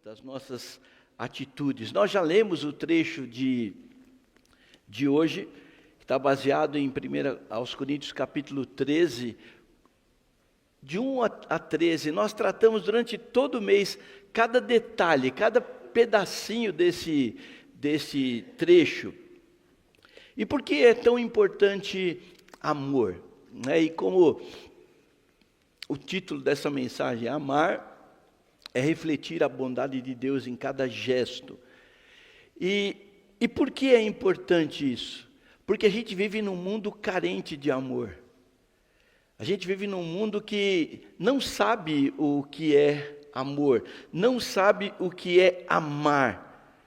das nossas atitudes. Nós já lemos o trecho de hoje, que está baseado em 1 aos Coríntios capítulo 13, de 1 a 13. Nós tratamos durante todo o mês, cada detalhe, cada pedacinho desse trecho. E por que é tão importante amor? E como o título dessa mensagem é Amar, é refletir a bondade de Deus em cada gesto. E por que é importante isso? Porque a gente vive num mundo carente de amor. A gente vive num mundo que não sabe o que é amor, não sabe o que é amar.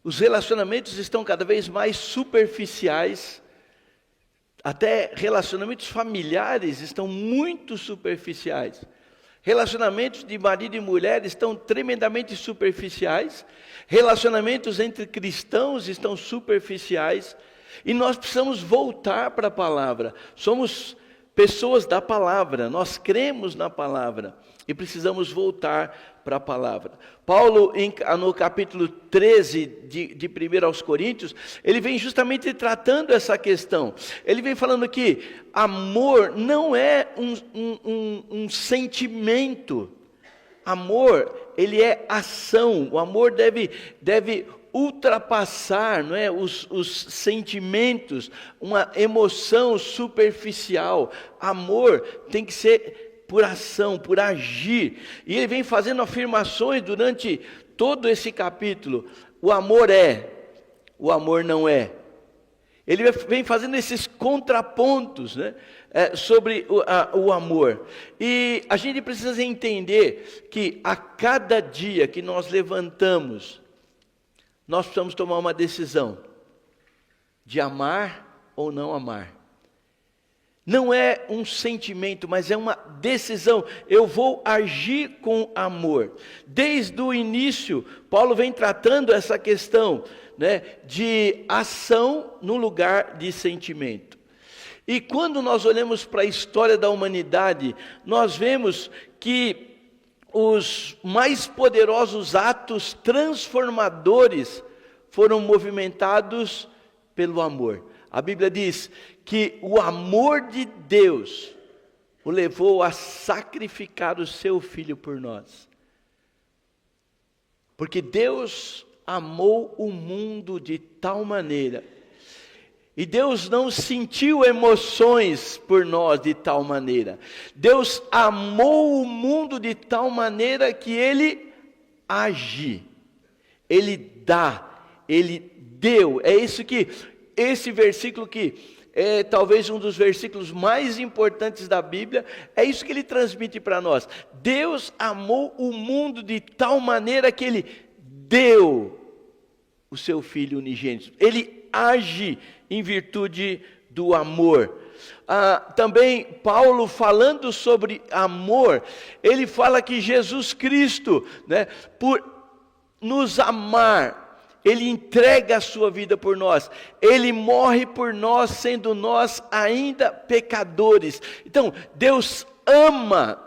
Os relacionamentos estão cada vez mais superficiais, até relacionamentos familiares estão muito superficiais. Relacionamentos de marido e mulher estão tremendamente superficiais. Relacionamentos entre cristãos estão superficiais. E nós precisamos voltar para a palavra. Somos pessoas da palavra, nós cremos na palavra e precisamos voltar para a palavra. Paulo, no capítulo 13 de 1 aos Coríntios, ele vem justamente tratando essa questão. Ele vem falando que amor não é um sentimento. Amor, ele é ação. O amor deve ultrapassar, não é, os sentimentos, uma emoção superficial. Amor tem que ser por ação, por agir. E ele vem fazendo afirmações durante todo esse capítulo. O amor é, o amor não é. Ele vem fazendo esses contrapontos, né, sobre o amor. E a gente precisa entender que a cada dia que nós levantamos, nós precisamos tomar uma decisão de amar ou não amar. Não é um sentimento, mas é uma decisão. Eu vou agir com amor. Desde o início, Paulo vem tratando essa questão, né, de ação no lugar de sentimento. E quando nós olhamos para a história da humanidade, nós vemos que os mais poderosos atos transformadores foram movimentados pelo amor. A Bíblia diz que o amor de Deus o levou a sacrificar o seu Filho por nós. Porque Deus amou o mundo de tal maneira, e Deus não sentiu emoções por nós de tal maneira. Deus amou o mundo de tal maneira que Ele age, Ele dá, Ele deu. É isso que, esse versículo que é talvez um dos versículos mais importantes da Bíblia, é isso que ele transmite para nós. Deus amou o mundo de tal maneira que Ele deu o seu Filho unigênito. Ele age em virtude do amor. Também Paulo, falando sobre amor, ele fala que Jesus Cristo, né, por nos amar, Ele entrega a sua vida por nós. Ele morre por nós, sendo nós ainda pecadores. Então, Deus ama,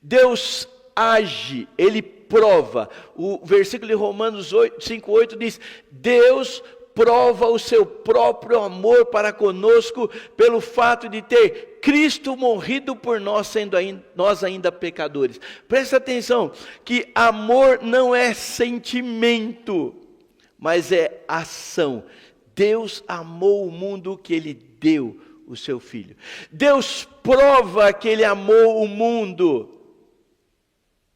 Deus age, Ele prova. O versículo de Romanos 5:8 diz: Deus prova o seu próprio amor para conosco pelo fato de ter Cristo morrido por nós, sendo nós ainda pecadores. Presta atenção que amor não é sentimento, mas é ação. Deus amou o mundo que Ele deu o seu Filho. Deus prova que Ele amou o mundo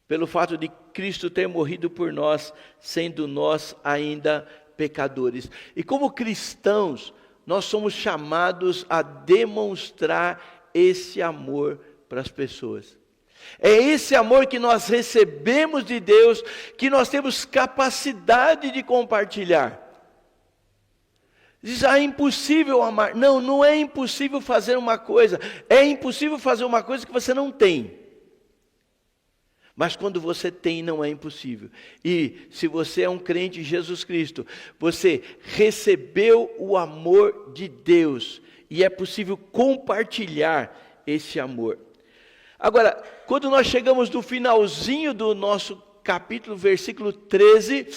pelo fato de Cristo ter morrido por nós, sendo nós ainda pecadores. E como cristãos, nós somos chamados a demonstrar esse amor para as pessoas. É esse amor que nós recebemos de Deus, que nós temos capacidade de compartilhar. Diz, é impossível amar. Não, não é impossível fazer uma coisa. É impossível fazer uma coisa que você não tem. Mas quando você tem, não é impossível. E se você é um crente em Jesus Cristo, você recebeu o amor de Deus. E é possível compartilhar esse amor. Agora, quando nós chegamos no finalzinho do nosso capítulo, versículo 13,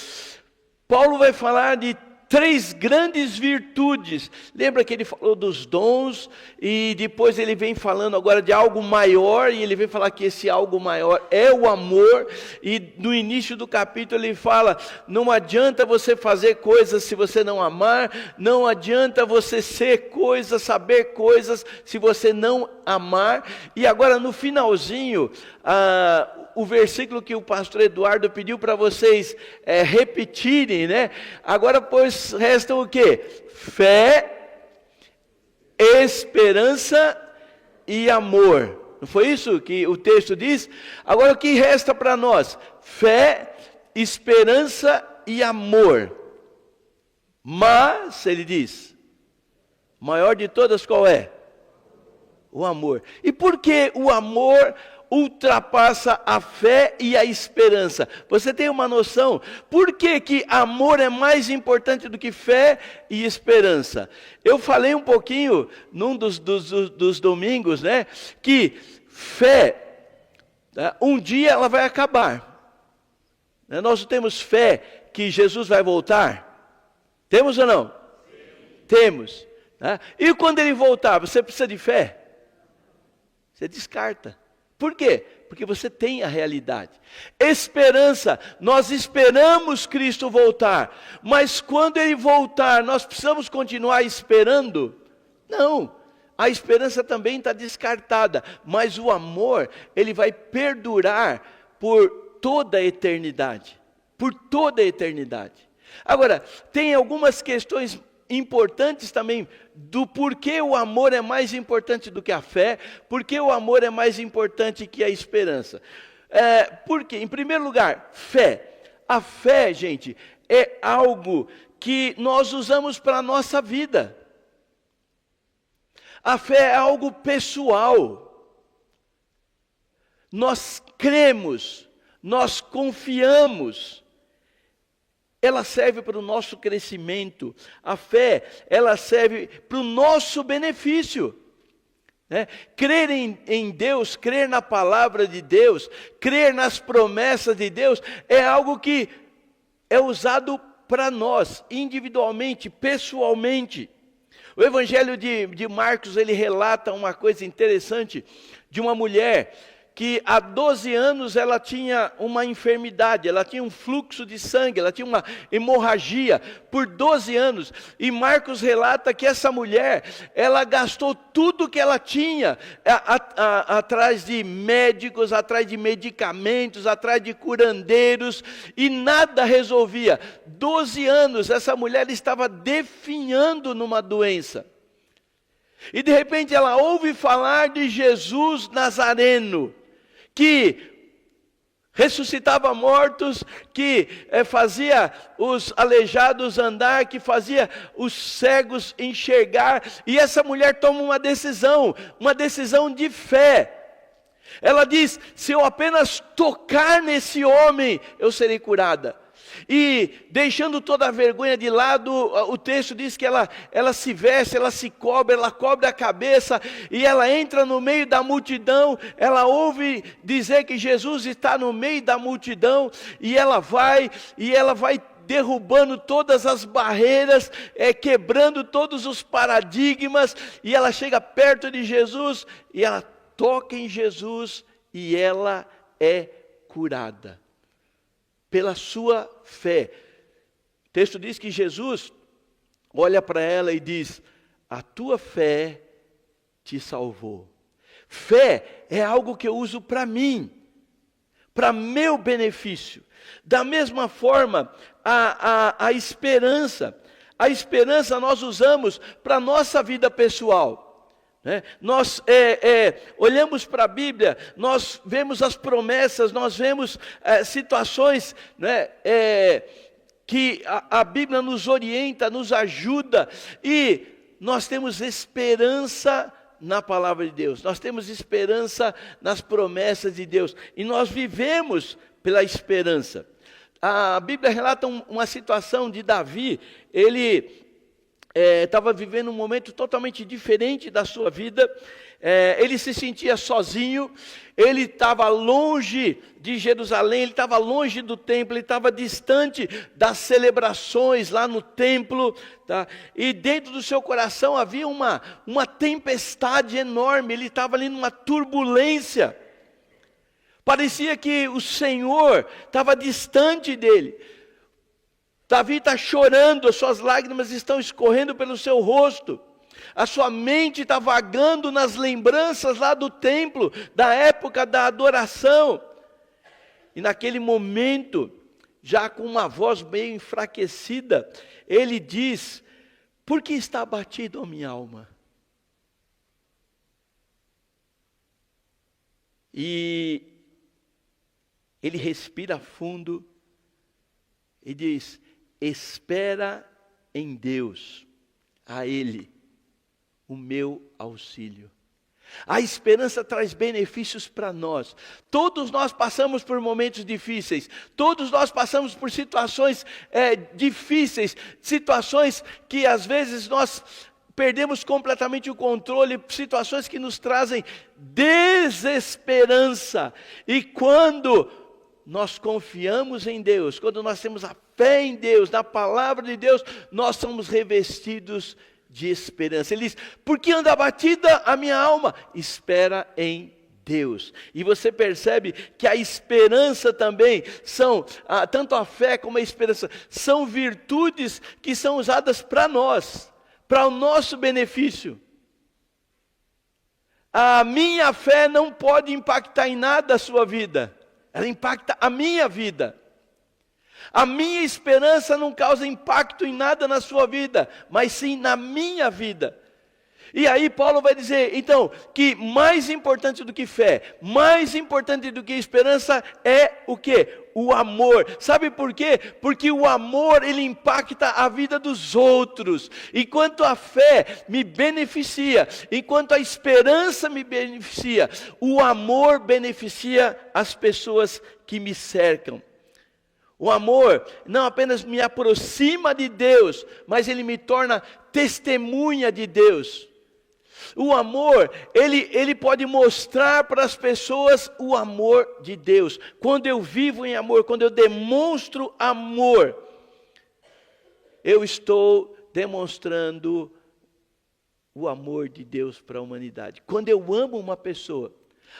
Paulo vai falar de 3 grandes virtudes. Lembra que ele falou dos dons, e depois ele vem falando agora de algo maior, e ele vem falar que esse algo maior é o amor, e no início do capítulo ele fala, não adianta você fazer coisas se você não amar, não adianta você ser coisas, saber coisas, se você não amar. E agora no finalzinho, o versículo que o pastor Eduardo pediu para vocês repetirem, né? Agora, pois, restam o quê? Fé, esperança e amor. Não foi isso que o texto diz? Agora, o que resta para nós? Fé, esperança e amor. Mas, ele diz, maior de todas qual é? O amor. E por que o amor ultrapassa a fé e a esperança? Você tem uma noção? Por que que amor é mais importante do que fé e esperança? Eu falei um pouquinho num dos domingos, né? Que fé, um dia ela vai acabar. Nós temos fé que Jesus vai voltar? Temos ou não? Sim. Temos. E quando ele voltar, você precisa de fé? Você descarta. Por quê? Porque você tem a realidade. Esperança, nós esperamos Cristo voltar, mas quando Ele voltar, nós precisamos continuar esperando? Não, a esperança também está descartada, mas o amor, ele vai perdurar por toda a eternidade. Por toda a eternidade. Agora, tem algumas questões importantes também do porquê o amor é mais importante do que a fé, porque o amor é mais importante que a esperança. Por quê? Em primeiro lugar, fé. A fé, gente, é algo que nós usamos para a nossa vida. A fé é algo pessoal. Nós cremos, nós confiamos. Ela serve para o nosso crescimento. A fé, ela serve para o nosso benefício. Crer em Deus, crer na palavra de Deus, crer nas promessas de Deus, é algo que é usado para nós, individualmente, pessoalmente. O Evangelho de Marcos, ele relata uma coisa interessante, de uma mulher que há 12 anos ela tinha uma enfermidade, ela tinha um fluxo de sangue, ela tinha uma hemorragia por 12 anos. E Marcos relata que essa mulher, ela gastou tudo que ela tinha atrás de médicos, atrás de medicamentos, atrás de curandeiros, e nada resolvia. 12 anos essa mulher estava definhando numa doença. E de repente ela ouve falar de Jesus Nazareno, que ressuscitava mortos, que fazia os aleijados andar, que fazia os cegos enxergar. E essa mulher toma uma decisão de fé. Ela diz, se eu apenas tocar nesse homem, eu serei curada. E deixando toda a vergonha de lado, o texto diz que ela se veste, ela se cobre, ela cobre a cabeça, e ela entra no meio da multidão, ela ouve dizer que Jesus está no meio da multidão, e ela vai derrubando todas as barreiras, quebrando todos os paradigmas, e ela chega perto de Jesus, e ela toca em Jesus, e ela é curada. Pela sua fé. O texto diz que Jesus olha para ela e diz, a tua fé te salvou. Fé é algo que eu uso para mim, para meu benefício. Da mesma forma, a esperança. A esperança nós usamos para a nossa vida pessoal. Nós olhamos para a Bíblia, nós vemos as promessas, nós vemos situações que a Bíblia nos orienta, nos ajuda, e nós temos esperança na palavra de Deus, nós temos esperança nas promessas de Deus, e nós vivemos pela esperança. A Bíblia relata uma situação de Davi. Ele estava vivendo um momento totalmente diferente da sua vida. Ele se sentia sozinho, ele estava longe de Jerusalém, ele estava longe do templo, ele estava distante das celebrações lá no templo, tá? E dentro do seu coração havia uma tempestade enorme, ele estava ali numa turbulência. Parecia que o Senhor estava distante dele. Davi está chorando, as suas lágrimas estão escorrendo pelo seu rosto. A sua mente está vagando nas lembranças lá do templo, da época da adoração. E naquele momento, já com uma voz meio enfraquecida, ele diz: por que está abatido a minha alma? E ele respira fundo e diz: espera em Deus, a Ele, o meu auxílio. A esperança traz benefícios para nós. Todos nós passamos por momentos difíceis. Todos nós passamos por situações difíceis. Situações que às vezes nós perdemos completamente o controle. Situações que nos trazem desesperança. E quando nós confiamos em Deus, quando nós temos a fé em Deus, na palavra de Deus, nós somos revestidos de esperança. Ele diz: por que anda abatida a minha alma? Espera em Deus. E você percebe que a esperança também são, tanto a fé como a esperança, são virtudes que são usadas para nós, para o nosso benefício. A minha fé não pode impactar em nada a sua vida, ela impacta a minha vida. A minha esperança não causa impacto em nada na sua vida, mas sim na minha vida. E aí Paulo vai dizer, então, que mais importante do que fé, mais importante do que esperança é o quê? O amor. Sabe por quê? Porque o amor, ele impacta a vida dos outros. Enquanto a fé me beneficia, enquanto a esperança me beneficia, o amor beneficia as pessoas que me cercam. O amor não apenas me aproxima de Deus, mas ele me torna testemunha de Deus. O amor, ele pode mostrar para as pessoas o amor de Deus. Quando eu vivo em amor, quando eu demonstro amor, eu estou demonstrando o amor de Deus para a humanidade. Quando eu amo uma pessoa,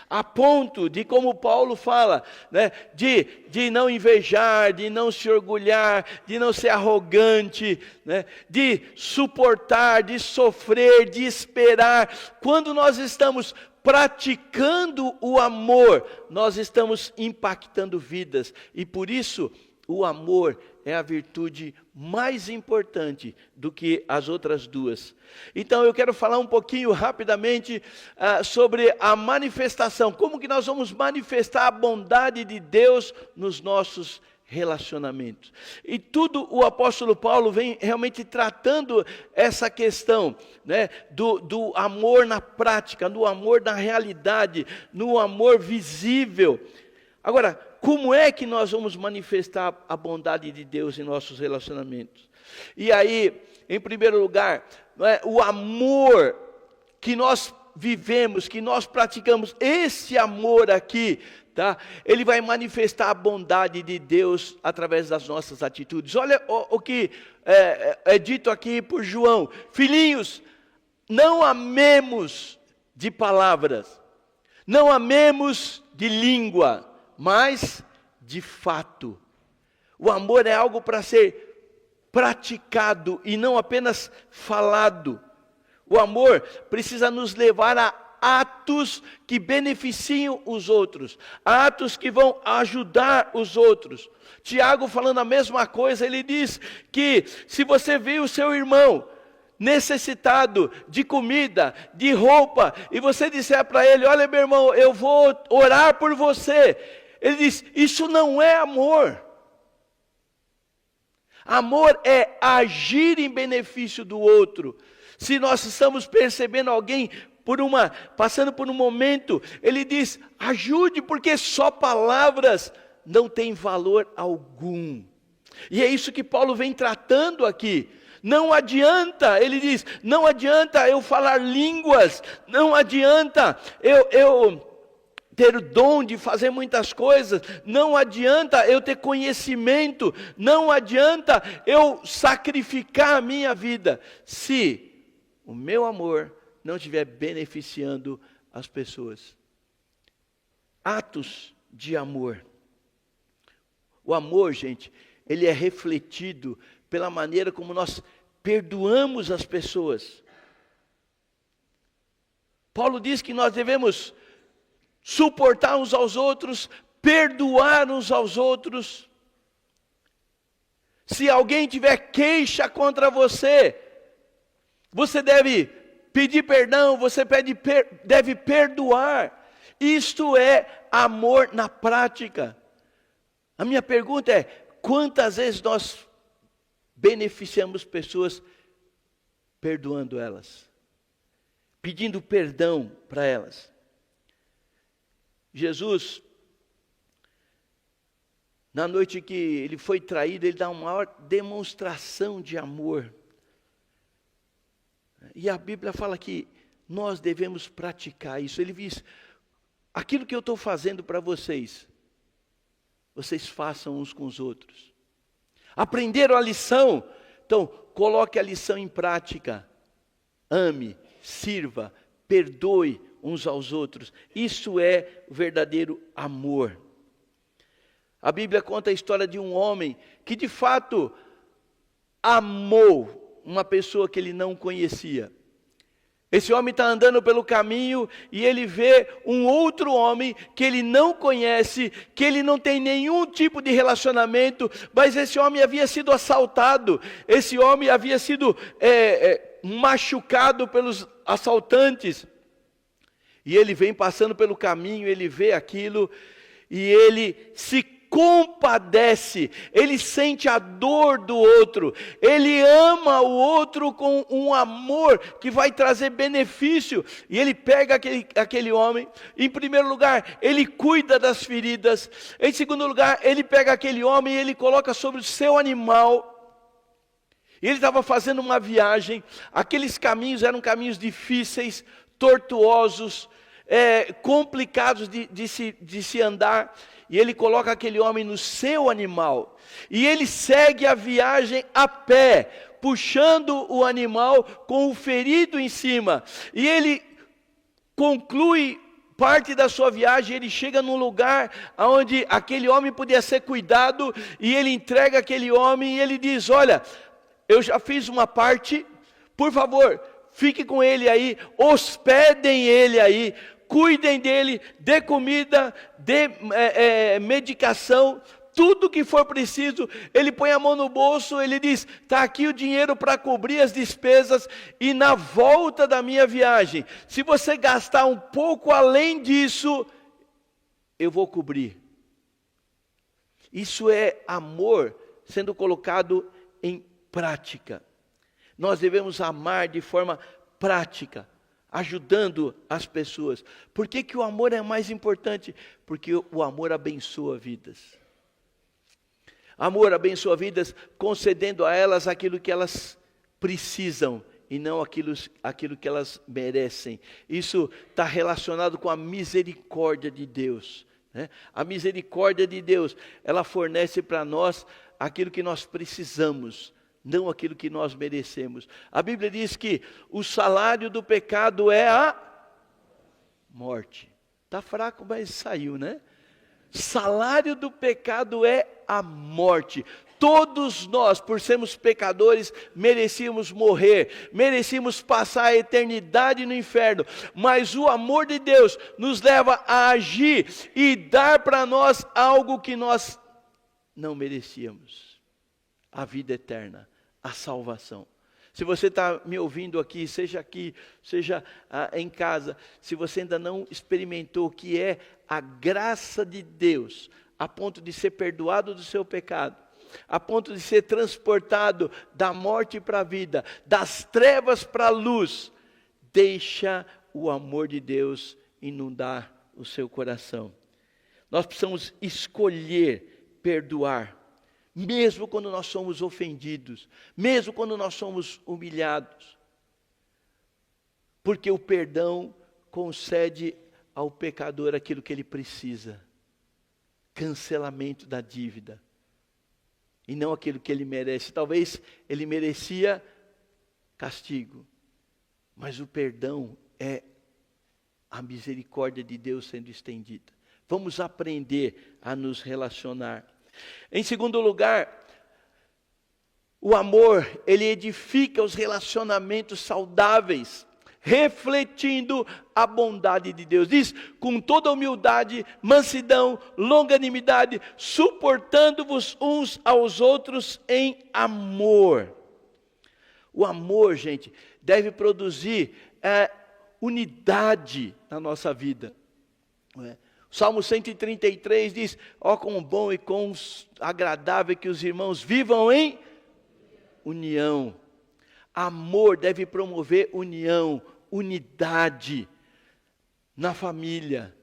a ponto de, como Paulo fala, né, de não invejar, de não se orgulhar, de não ser arrogante, né, de suportar, de sofrer, de esperar. Quando nós estamos praticando o amor, nós estamos impactando vidas. E por isso, o amor é a virtude mais importante do que as outras duas. Então eu quero falar um pouquinho rapidamente sobre a manifestação. Como que nós vamos manifestar a bondade de Deus nos nossos relacionamentos. E tudo o apóstolo Paulo vem realmente tratando essa questão, né, do amor na prática, do amor na realidade, no amor visível. Agora, como é que nós vamos manifestar a bondade de Deus em nossos relacionamentos? E aí, em primeiro lugar, o amor que nós vivemos, que nós praticamos, esse amor aqui, tá? Ele vai manifestar a bondade de Deus através das nossas atitudes. Olha o que é dito aqui por João: filhinhos, não amemos de palavras, não amemos de língua, mas de fato. O amor é algo para ser praticado e não apenas falado. O amor precisa nos levar a atos que beneficiam os outros, atos que vão ajudar os outros. Tiago, falando a mesma coisa, ele diz que se você vê o seu irmão necessitado de comida, de roupa, e você disser para ele: olha, meu irmão, eu vou orar por você, ele diz: isso não é amor. Amor é agir em benefício do outro. Se nós estamos percebendo alguém passando por um momento, ele diz: ajude, porque só palavras não têm valor algum. E é isso que Paulo vem tratando aqui. Não adianta, ele diz, não adianta eu falar línguas, não adianta eu ter o dom de fazer muitas coisas, não adianta eu ter conhecimento, não adianta eu sacrificar a minha vida, se o meu amor não estiver beneficiando as pessoas. Atos de amor. O amor, gente, ele é refletido pela maneira como nós perdoamos as pessoas. Paulo diz que nós devemos suportar uns aos outros, perdoar uns aos outros. Se alguém tiver queixa contra você, você deve pedir perdão, você deve perdoar. Isto é amor na prática. A minha pergunta é, quantas vezes nós beneficiamos pessoas perdoando elas? Pedindo perdão para elas? Jesus, na noite que ele foi traído, ele dá uma maior demonstração de amor. E a Bíblia fala que nós devemos praticar isso. Ele diz, aquilo que eu estou fazendo para vocês, vocês façam uns com os outros. Aprenderam a lição? Então, coloque a lição em prática. Ame, sirva, perdoe uns aos outros. Isso é o verdadeiro amor. A Bíblia conta a história de um homem que de fato amou uma pessoa que ele não conhecia. Esse homem está andando pelo caminho e ele vê um outro homem que ele não conhece, que ele não tem nenhum tipo de relacionamento, mas esse homem havia sido assaltado, esse homem havia sido machucado pelos assaltantes. E ele vem passando pelo caminho, ele vê aquilo e ele se compadece, ele sente a dor do outro, ele ama o outro com um amor que vai trazer benefício, e ele pega aquele homem, em primeiro lugar, ele cuida das feridas, em segundo lugar, ele pega aquele homem e ele coloca sobre o seu animal, e ele estava fazendo uma viagem, aqueles caminhos eram caminhos difíceis, tortuosos, complicados de se andar, e ele coloca aquele homem no seu animal, e ele segue a viagem a pé, puxando o animal com o ferido em cima, e ele conclui parte da sua viagem, ele chega num lugar onde aquele homem podia ser cuidado, e ele entrega aquele homem, e ele diz, olha, eu já fiz uma parte, por favor, fique com ele aí, hospedem ele aí, cuidem dele, dê comida, dê medicação, tudo que for preciso. Ele põe a mão no bolso, ele diz, está aqui o dinheiro para cobrir as despesas, e na volta da minha viagem, se você gastar um pouco além disso, eu vou cobrir. Isso é amor sendo colocado em prática. Nós devemos amar de forma prática, ajudando as pessoas. Por que que o amor é mais importante? Porque o amor abençoa vidas. Amor abençoa vidas, concedendo a elas aquilo que elas precisam e não aquilo que elas merecem. Isso está relacionado com a misericórdia de Deus, né? A misericórdia de Deus, ela fornece para nós aquilo que nós precisamos, não aquilo que nós merecemos. A Bíblia diz que o salário do pecado é a morte. Está fraco, mas saiu, né? Salário do pecado é a morte. Todos nós, por sermos pecadores, merecíamos morrer, merecíamos passar a eternidade no inferno, mas o amor de Deus nos leva a agir e dar para nós algo que nós não merecíamos. A vida eterna, a salvação. Se você está me ouvindo aqui, seja em casa, se você ainda não experimentou o que é a graça de Deus, a ponto de ser perdoado do seu pecado, a ponto de ser transportado da morte para a vida, das trevas para a luz, deixa o amor de Deus inundar o seu coração. Nós precisamos escolher perdoar, mesmo quando nós somos ofendidos, mesmo quando nós somos humilhados. Porque o perdão concede ao pecador aquilo que ele precisa: cancelamento da dívida, e não aquilo que ele merece. Talvez ele merecia castigo, mas o perdão é a misericórdia de Deus sendo estendida. Vamos aprender a nos relacionar. Em segundo lugar, o amor, ele edifica os relacionamentos saudáveis, refletindo a bondade de Deus. Diz, com toda humildade, mansidão, longanimidade, suportando-vos uns aos outros em amor. O amor, gente, deve produzir unidade na nossa vida. Não é? O Salmo 133 diz, ó quão bom e quão agradável que os irmãos vivam em união. Amor deve promover união, unidade na família,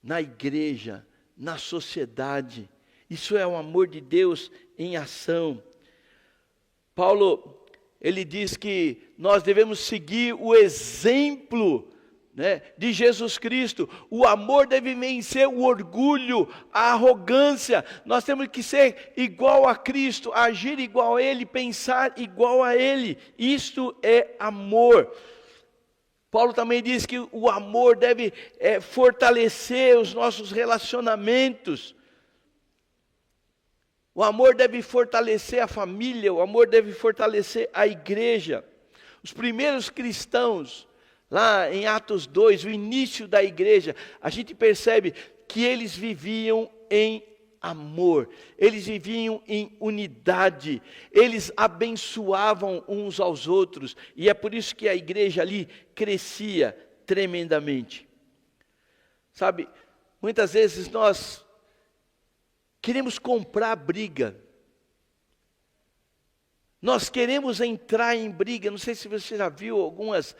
na igreja, na sociedade. Isso é o amor de Deus em ação. Paulo, ele diz que nós devemos seguir o exemplo, né, de Jesus Cristo. O amor deve vencer o orgulho, a arrogância. Nós temos que ser igual a Cristo, agir igual a Ele, pensar igual a Ele. Isto é amor. Paulo também diz que o amor deve fortalecer os nossos relacionamentos. O amor deve fortalecer a família, o amor deve fortalecer a igreja. Os primeiros cristãos, lá em Atos 2, o início da igreja, a gente percebe que eles viviam em amor, eles viviam em unidade, eles abençoavam uns aos outros, e é por isso que a igreja ali crescia tremendamente. Sabe, muitas vezes nós queremos comprar briga. Nós queremos entrar em briga. Não sei se você já viu algumas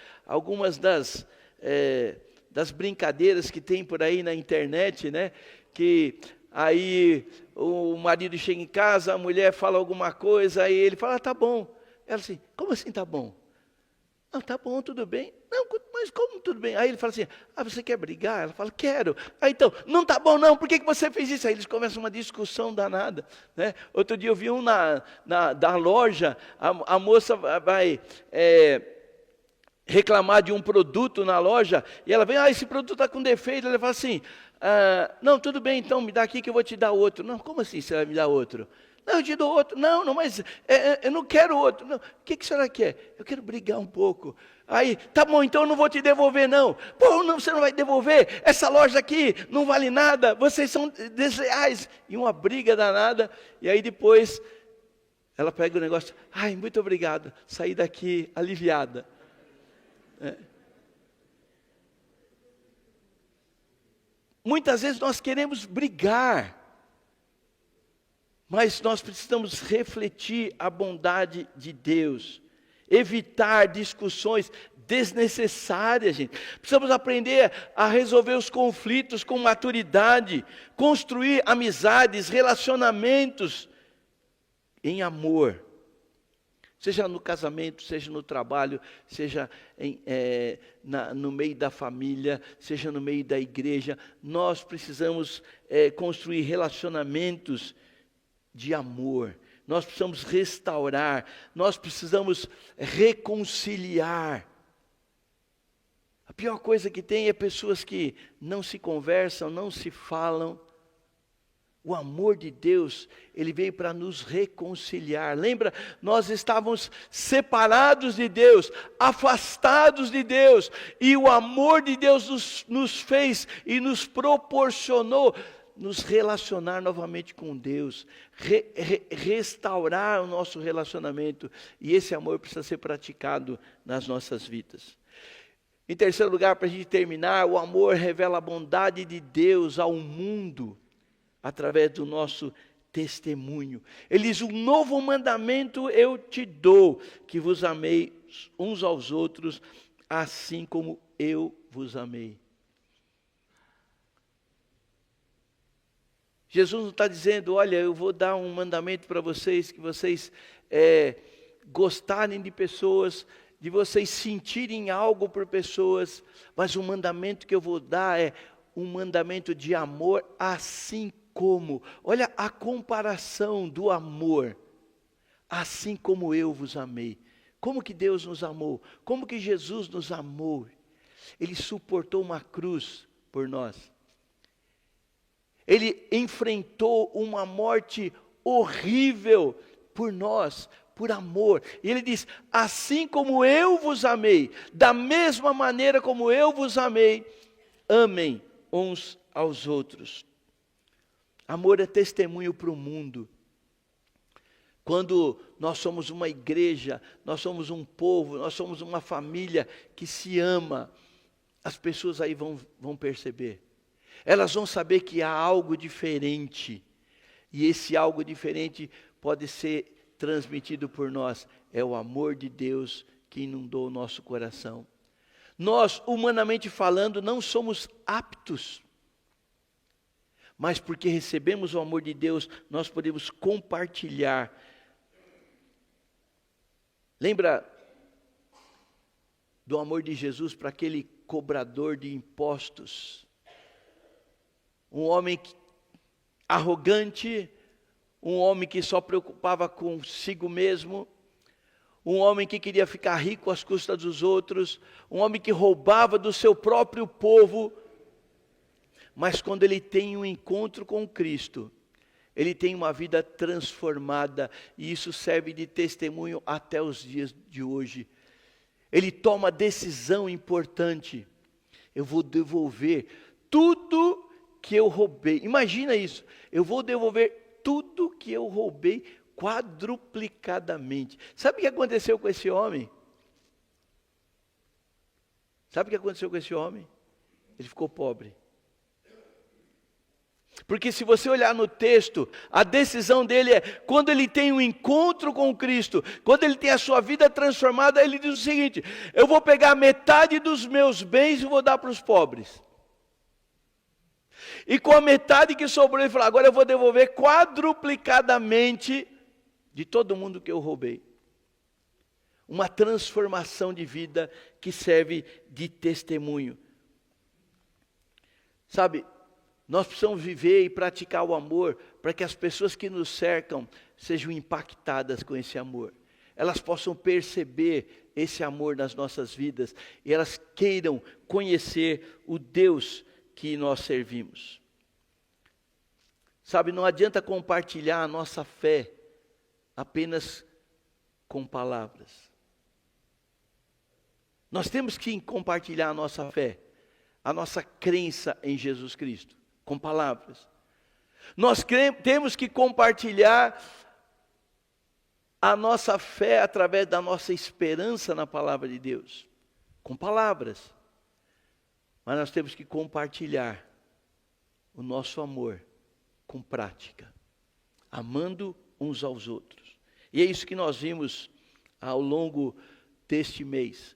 das brincadeiras que tem por aí na internet, né? Que aí o marido chega em casa, a mulher fala alguma coisa, aí ele fala, tá bom. Ela assim, como assim tá bom? Não, tá bom, tudo bem. Não, mas como tudo bem? Aí ele fala assim, você quer brigar? Ela fala, quero. Aí então, não tá bom não, por que você fez isso? Aí eles começam uma discussão danada, né? Outro dia eu vi um da loja, a moça vai reclamar de um produto na loja, e ela vem, esse produto está com defeito. Ela fala assim, não, tudo bem, então me dá aqui que eu vou te dar outro. Não, como assim você vai me dar outro? Não, eu te dou outro. Não, mas eu não quero outro. Não. O que a senhora quer? Eu quero brigar um pouco. Aí, tá bom, então eu não vou te devolver não. Pô, não, você não vai devolver? Essa loja aqui não vale nada, vocês são desleais. E uma briga danada, e aí depois ela pega o negócio, muito obrigado, saí daqui aliviada. Muitas vezes nós queremos brigar, mas nós precisamos refletir a bondade de Deus, evitar discussões desnecessárias, gente. Precisamos aprender a resolver os conflitos com maturidade, construir amizades, relacionamentos em amor. Seja no casamento, seja no trabalho, seja no meio da família, seja no meio da igreja. Nós precisamos construir relacionamentos de amor. Nós precisamos restaurar, nós precisamos reconciliar. A pior coisa que tem é pessoas que não se conversam, não se falam. O amor de Deus, ele veio para nos reconciliar. Lembra? Nós estávamos separados de Deus, afastados de Deus, e o amor de Deus nos fez e nos proporcionou nos relacionar novamente com Deus, restaurar o nosso relacionamento, e esse amor precisa ser praticado nas nossas vidas. Em terceiro lugar, para a gente terminar, o amor revela a bondade de Deus ao mundo, através do nosso testemunho. Ele diz, um novo mandamento eu te dou, que vos amei uns aos outros, assim como eu vos amei. Jesus não está dizendo, olha, eu vou dar um mandamento para vocês, que vocês gostarem de pessoas, de vocês sentirem algo por pessoas, mas o mandamento que eu vou dar é um mandamento de amor, assim como, olha a comparação do amor, assim como eu vos amei. Como que Deus nos amou? Como que Jesus nos amou? Ele suportou uma cruz por nós. Ele enfrentou uma morte horrível por nós, por amor. E ele diz, assim como eu vos amei, da mesma maneira como eu vos amei, amem uns aos outros. Amor é testemunho para o mundo. Quando nós somos uma igreja, nós somos um povo, nós somos uma família que se ama, as pessoas aí vão perceber. Elas vão saber que há algo diferente. E esse algo diferente pode ser transmitido por nós. É o amor de Deus que inundou o nosso coração. Nós, humanamente falando, não somos aptos. Mas porque recebemos o amor de Deus, nós podemos compartilhar. Lembra do amor de Jesus para aquele cobrador de impostos? Um homem arrogante, um homem que só preocupava consigo mesmo, um homem que queria ficar rico às custas dos outros, um homem que roubava do seu próprio povo. Mas quando ele tem um encontro com Cristo, ele tem uma vida transformada, e isso serve de testemunho até os dias de hoje. Ele toma a decisão importante: eu vou devolver tudo que eu roubei. Imagina isso, eu vou devolver tudo que eu roubei quadruplicadamente. Sabe o que aconteceu com esse homem? Sabe o que aconteceu com esse homem? Ele ficou pobre. Porque se você olhar no texto, a decisão dele é, quando ele tem um encontro com Cristo, quando ele tem a sua vida transformada, ele diz o seguinte: eu vou pegar metade dos meus bens e vou dar para os pobres. E com a metade que sobrou, ele falou, agora eu vou devolver quadruplicadamente de todo mundo que eu roubei. Uma transformação de vida que serve de testemunho. Sabe, nós precisamos viver e praticar o amor para que as pessoas que nos cercam sejam impactadas com esse amor. Elas possam perceber esse amor nas nossas vidas e elas queiram conhecer o Deus que nós servimos. Sabe, não adianta compartilhar a nossa fé apenas com palavras. Nós temos que compartilhar a nossa fé, a nossa crença em Jesus Cristo, com palavras. Nós temos que compartilhar a nossa fé através da nossa esperança na palavra de Deus, com palavras. Mas nós temos que compartilhar o nosso amor com prática, amando uns aos outros. E é isso que nós vimos ao longo deste mês.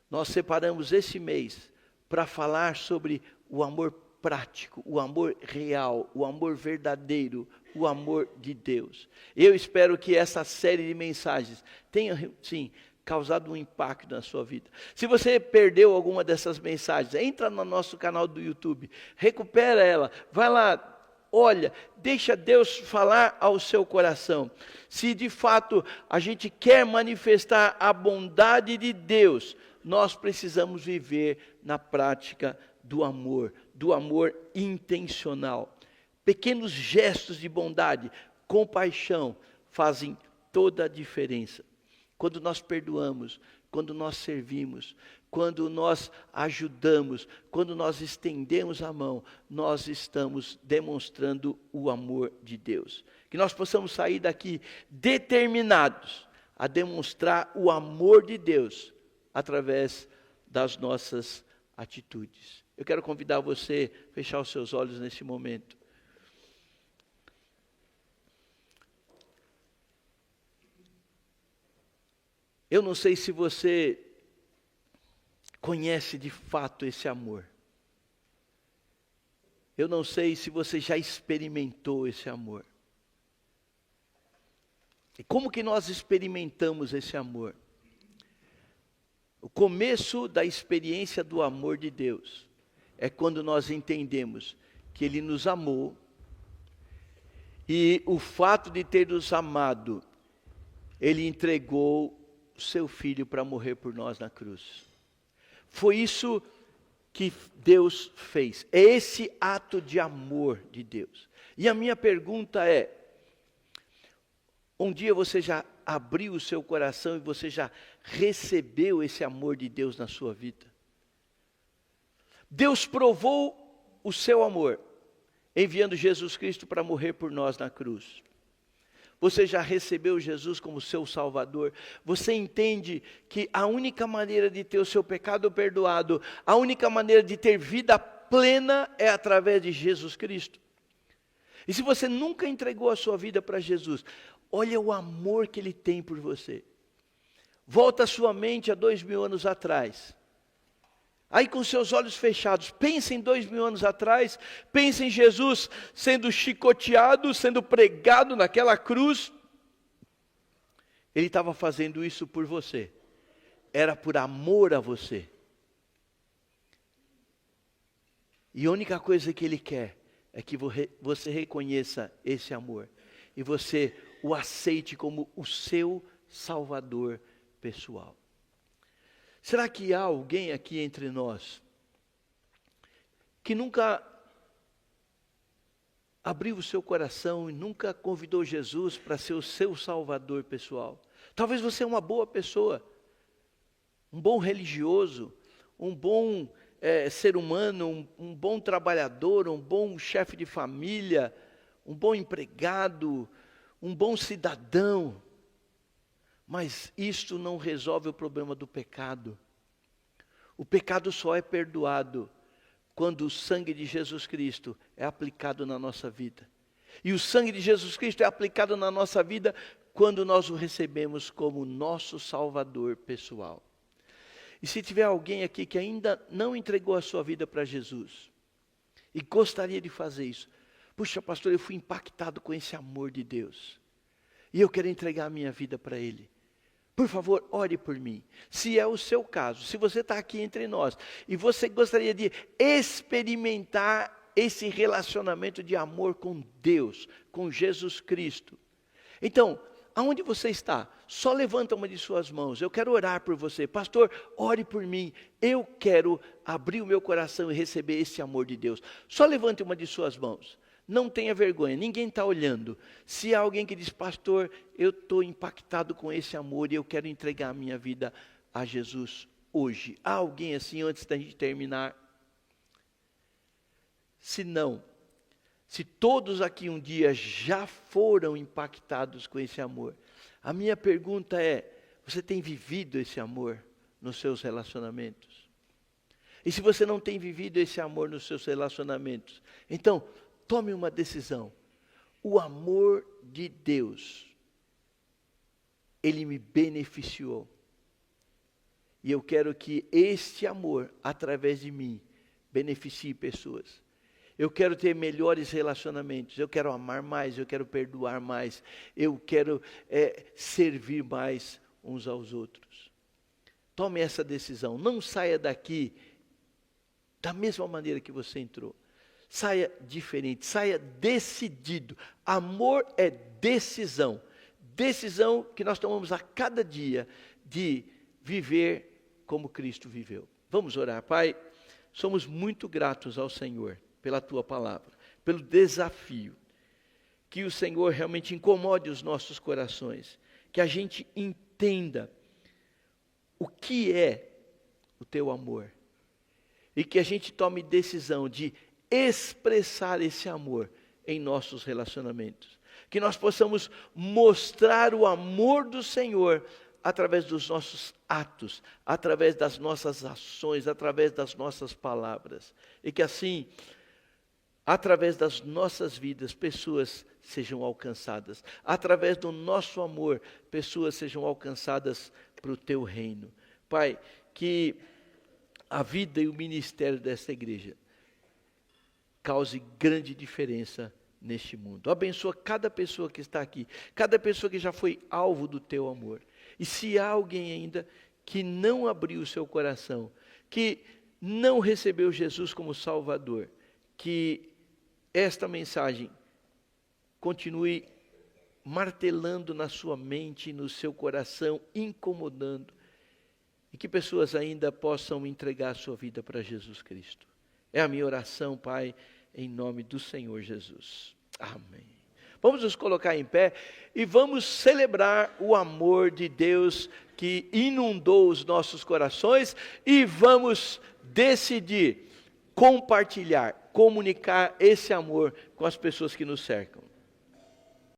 Nós separamos esse mês para falar sobre o amor prático, o amor real, o amor verdadeiro, o amor de Deus. Eu espero que essa série de mensagens tenha, sim, causado um impacto na sua vida. Se você perdeu alguma dessas mensagens, entra no nosso canal do YouTube, recupera ela, vai lá, olha, deixa Deus falar ao seu coração. Se de fato a gente quer manifestar a bondade de Deus, nós precisamos viver na prática do amor intencional. Pequenos gestos de bondade, compaixão, fazem toda a diferença. Quando nós perdoamos, quando nós servimos, quando nós ajudamos, quando nós estendemos a mão, nós estamos demonstrando o amor de Deus. Que nós possamos sair daqui determinados a demonstrar o amor de Deus através das nossas atitudes. Eu quero convidar você a fechar os seus olhos nesse momento. Eu não sei se você conhece de fato esse amor. Eu não sei se você já experimentou esse amor. E como que nós experimentamos esse amor? O começo da experiência do amor de Deus é quando nós entendemos que Ele nos amou e o fato de ter nos amado, Ele entregou o seu Filho para morrer por nós na cruz. Foi isso que Deus fez. É esse ato de amor de Deus. E a minha pergunta é, um dia você já abriu o seu coração e você já recebeu esse amor de Deus na sua vida? Deus provou o seu amor, enviando Jesus Cristo para morrer por nós na cruz. Você já recebeu Jesus como seu Salvador? Você entende que a única maneira de ter o seu pecado perdoado, a única maneira de ter vida plena é através de Jesus Cristo? E se você nunca entregou a sua vida para Jesus, olha o amor que Ele tem por você. Volta a sua mente a 2000 anos atrás. Aí com seus olhos fechados, pense em 2000 anos atrás, pense em Jesus sendo chicoteado, sendo pregado naquela cruz. Ele estava fazendo isso por você. Era por amor a você. E a única coisa que Ele quer é que você reconheça esse amor. E você o aceite como o seu Salvador pessoal. Será que há alguém aqui entre nós que nunca abriu o seu coração e nunca convidou Jesus para ser o seu Salvador pessoal? Talvez você é uma boa pessoa, um bom religioso, um bom ser humano, um bom trabalhador, um bom chefe de família, um bom empregado, um bom cidadão. Mas isto não resolve o problema do pecado. O pecado só é perdoado quando o sangue de Jesus Cristo é aplicado na nossa vida. E o sangue de Jesus Cristo é aplicado na nossa vida quando nós o recebemos como nosso Salvador pessoal. E se tiver alguém aqui que ainda não entregou a sua vida para Jesus e gostaria de fazer isso, puxa, pastor, eu fui impactado com esse amor de Deus e eu quero entregar a minha vida para Ele. Por favor, ore por mim. Se é o seu caso, se você está aqui entre nós e você gostaria de experimentar esse relacionamento de amor com Deus, com Jesus Cristo. Então, aonde você está? Só levanta uma de suas mãos. Eu quero orar por você. Pastor, ore por mim. Eu quero abrir o meu coração e receber esse amor de Deus. Só levante uma de suas mãos. Não tenha vergonha, ninguém está olhando. Se há alguém que diz, pastor, eu estou impactado com esse amor e eu quero entregar a minha vida a Jesus hoje. Há alguém assim antes da gente terminar? Se não, se todos aqui um dia já foram impactados com esse amor, a minha pergunta é, você tem vivido esse amor nos seus relacionamentos? E se você não tem vivido esse amor nos seus relacionamentos, então, tome uma decisão. O amor de Deus, Ele me beneficiou. E eu quero que este amor, através de mim, beneficie pessoas. Eu quero ter melhores relacionamentos. Eu quero amar mais, eu quero perdoar mais. Eu quero servir mais uns aos outros. Tome essa decisão. Não saia daqui da mesma maneira que você entrou. Saia diferente, saia decidido. Amor é decisão. Decisão que nós tomamos a cada dia de viver como Cristo viveu. Vamos orar. Pai, somos muito gratos ao Senhor pela Tua palavra, pelo desafio. Que o Senhor realmente incomode os nossos corações. Que a gente entenda o que é o Teu amor. E que a gente tome decisão de expressar esse amor em nossos relacionamentos. Que nós possamos mostrar o amor do Senhor através dos nossos atos, através das nossas ações, através das nossas palavras. E que assim, através das nossas vidas, pessoas sejam alcançadas. Através do nosso amor, pessoas sejam alcançadas para o Teu reino. Pai, que a vida e o ministério desta igreja cause grande diferença neste mundo. Abençoa cada pessoa que está aqui, cada pessoa que já foi alvo do teu amor. E se há alguém ainda que não abriu o seu coração, que não recebeu Jesus como Salvador, que esta mensagem continue martelando na sua mente, no seu coração, incomodando, e que pessoas ainda possam entregar a sua vida para Jesus Cristo. É a minha oração, Pai, em nome do Senhor Jesus. Amém. Vamos nos colocar em pé e vamos celebrar o amor de Deus que inundou os nossos corações e vamos decidir compartilhar, comunicar esse amor com as pessoas que nos cercam.